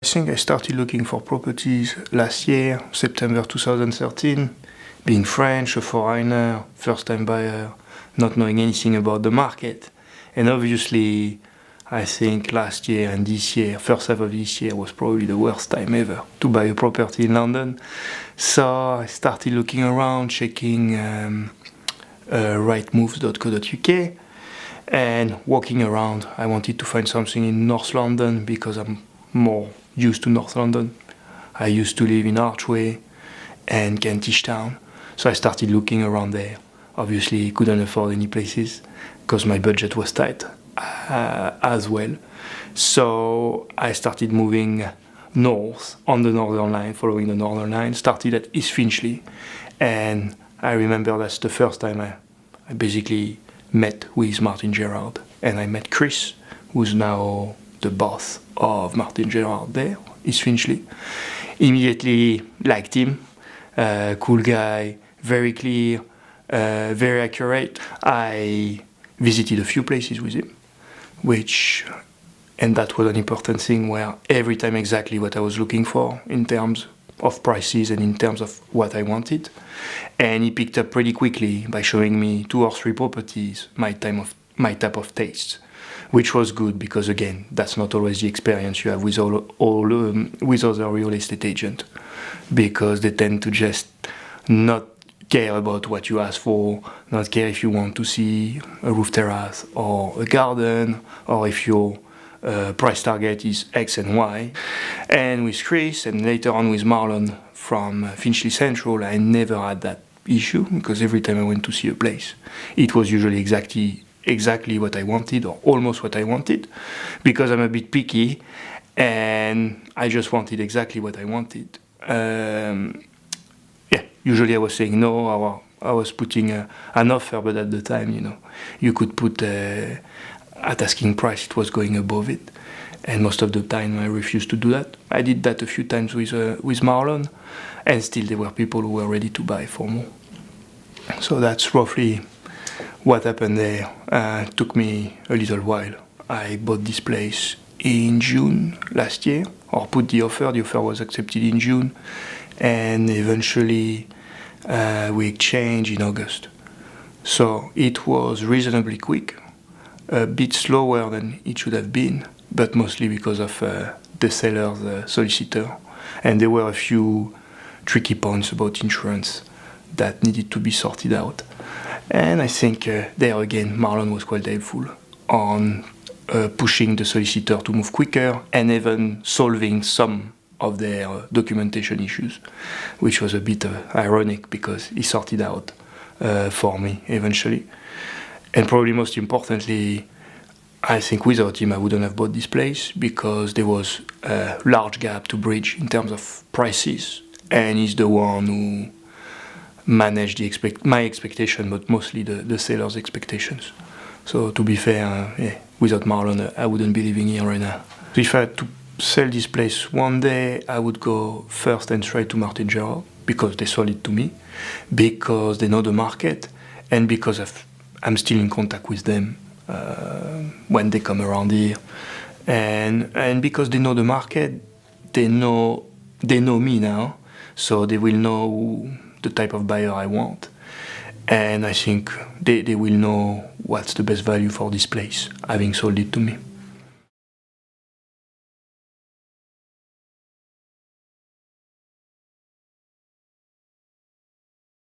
I think I started looking for properties last year, September 2013, being French, a foreigner, first-time buyer, not knowing anything about the market. And obviously, I think last year and this year, first half of this year, was probably the worst time ever to buy a property in London. So I started looking around, checking rightmoves.co.uk and walking around. I wanted to find something in North London because I'm more used to North London. I used to live in Archway and Kentish Town, so I started looking around there. Obviously, couldn't afford any places because my budget was tight as well. So I started moving north on the Northern Line, following the Northern Line. Started at East Finchley, and I remember that's the first time I basically met with Martyn Gerrard, and I met Chris, who's now the boss of Martyn Gerrard there, East Finchley. Immediately liked him, cool guy, very clear, very accurate. I visited a few places with him, and that was an important thing, where every time exactly what I was looking for in terms of prices and in terms of what I wanted. And he picked up pretty quickly by showing me 2 or 3 properties, my type of taste, which was good because, again, that's not always the experience you have with with other real estate agents, because they tend to just not care about what you ask for, not care if you want to see a roof terrace or a garden, or if your price target is X and Y. And with Chris, and later on with Marlon from Finchley Central, I never had that issue, because every time I went to see a place, it was usually exactly what I wanted, or almost what I wanted, because I'm a bit picky and I just wanted exactly what I wanted. Usually I was saying no, or I was putting an offer, but at the time, you could put at asking price, it was going above it, and most of the time I refused to do that. I did that a few times with Marlon, and still there were people who were ready to buy for more. So that's roughly what happened there. It took me a little while. I bought this place in June last year, or put the offer. The offer was accepted in June, and eventually we exchanged in August. So it was reasonably quick, a bit slower than it should have been, but mostly because of the seller's solicitor. And there were a few tricky points about insurance that needed to be sorted out. And I think there again, Marlon was quite helpful on pushing the solicitor to move quicker, and even solving some of their documentation issues, which was a bit ironic because he sorted out for me eventually. And probably most importantly, I think without him I wouldn't have bought this place, because there was a large gap to bridge in terms of prices, and he's the one who managed my expectation, but mostly the seller's expectations. So to be fair, without Marlon I wouldn't be living here right now. So if I had to sell this place one day, I would go first and straight to Martyn Gerrard, because they sold it to me, because they know the market, and because I'm still in contact with them when they come around here, and because they know the market, they know me now, so they will know the type of buyer I want, and I think they will know what's the best value for this place, having sold it to me.